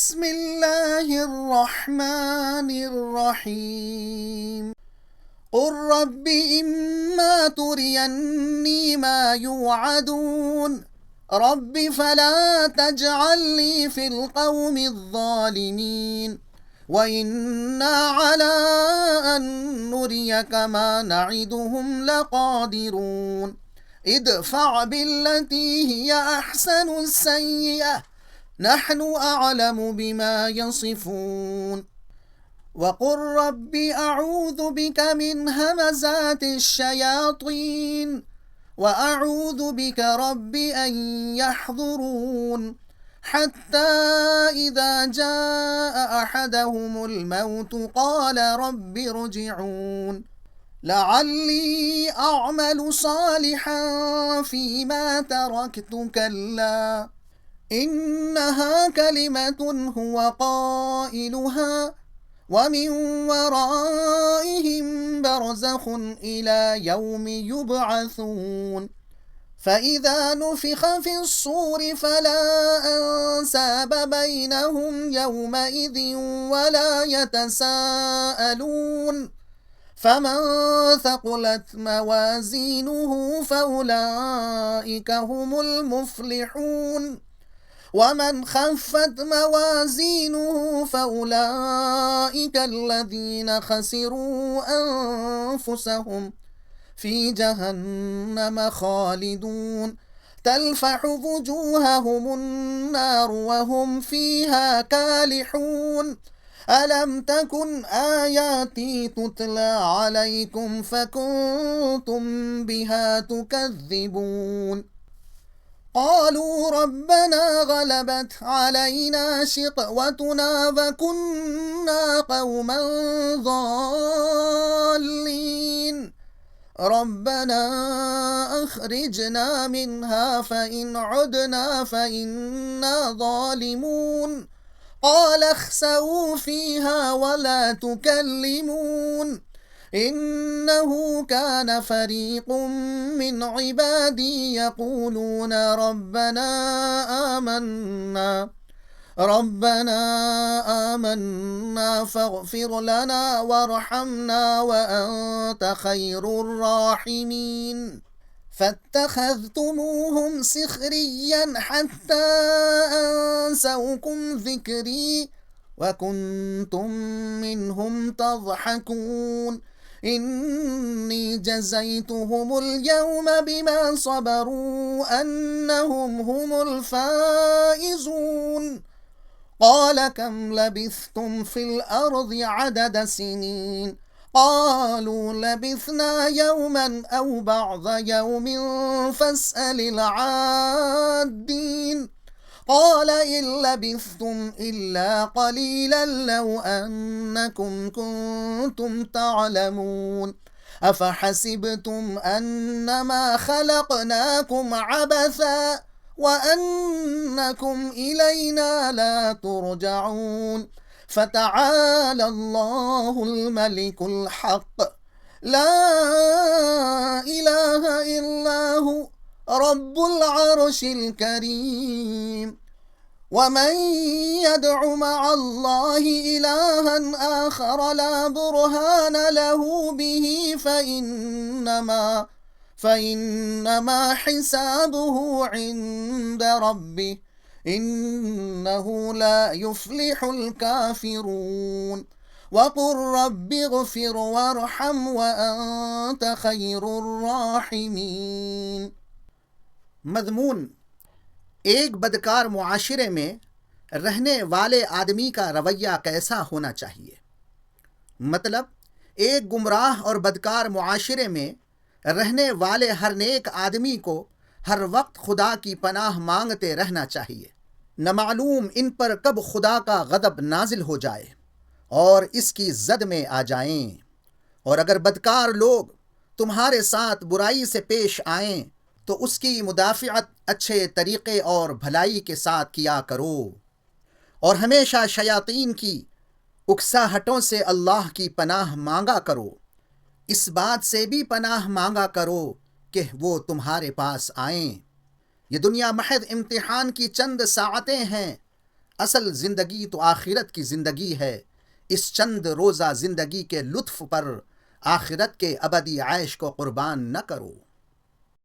بسم الله الرحمن الرحيم قل رب إما تريني ما يوعدون رب فلا تجعلني في القوم الظالمين وإنا على أن نريك ما نعدهم لقادرون ادفع بالتي هي أحسن السيئة نحن أعلم بما يصفون وقل رب أعوذ بك من همزات الشياطين وأعوذ بك رب أن يحضرون حتى إذا جاء أحدهم الموت قال رب ارجعون لعلي أعمل صالحا فيما تركت كلا إنها كلمة هو قائلها ومن ورائهم برزخ إلى يوم يبعثون فإذا نفخ في الصور فلا أنساب بينهم يومئذ ولا يتساءلون فمن ثقلت موازينه فأولئك هم المفلحون ومن خفت موازينه فأولئك الذين خسروا أنفسهم في جهنم خالدون تلفح وجوههم النار وهم فيها كالحون ألم تكن آياتي تتلى عليكم فكنتم بها تكذبون قالوا ربنا غلبت علينا شقوتنا وكنا قوما ضالين ربنا أخرجنا منها فإن عدنا فإنا ظالمون قال اخسئوا فيها ولا تكلمون إنه كان فريق من عبادي يقولون ربنا آمنا فاغفر لنا وارحمنا وأنت خير الراحمين فاتخذتموهم سخريا حتى أنسوكم ذكري وكنتم منهم تضحكون إني جزيتهم اليوم بما صبروا أنهم هم الفائزون قال كم لبثتم في الأرض عدد سنين قالوا لبثنا يوما أو بعض يوم فاسأل العادين قال إن لبثتم إلا قليلا لو أنكم كنتم تعلمون أفحسبتم أنما خلقناكم عبثا وأنكم إلينا لا ترجعون فتعالى الله الملك الحق لا إله إلا هو رب العرش الكريم ومن يدع مع الله إلها آخر لا برهان له به فإنما حسابه عند ربه إنه لا يفلح الكافرون وقل رب اغفر وارحم وأنت خير الراحمين मज़मून एक बदकार मुआशिरे में रहने वाले आदमी का रवैया कैसा होना चाहिए। मतलब एक गुमराह और बदकार मुआशिरे में रहने वाले हर नेक आदमी को हर वक्त खुदा की पनाह मांगते रहना चाहिए। न मालूम इन पर कब खुदा का गज़ब नाजिल हो जाए और इसकी जद में आ जाएं। और अगर बदकार लोग तुम्हारे साथ बुराई से पेश आएं तो उसकी मुदाफ़िअत अच्छे तरीक़े और भलाई के साथ किया करो और हमेशा शयातीन की उकसाहटों से अल्लाह की पनाह मांगा करो। इस बात से भी पनाह मांगा करो कि वो तुम्हारे पास आएं। ये दुनिया महज इम्तिहान की चंद साअतें हैं। اصل زندگی تو آخرت کی زندگی ہے، اس چند روزہ زندگی کے لطف پر آخرت کے ابدی عیش کو قربان نہ کرو۔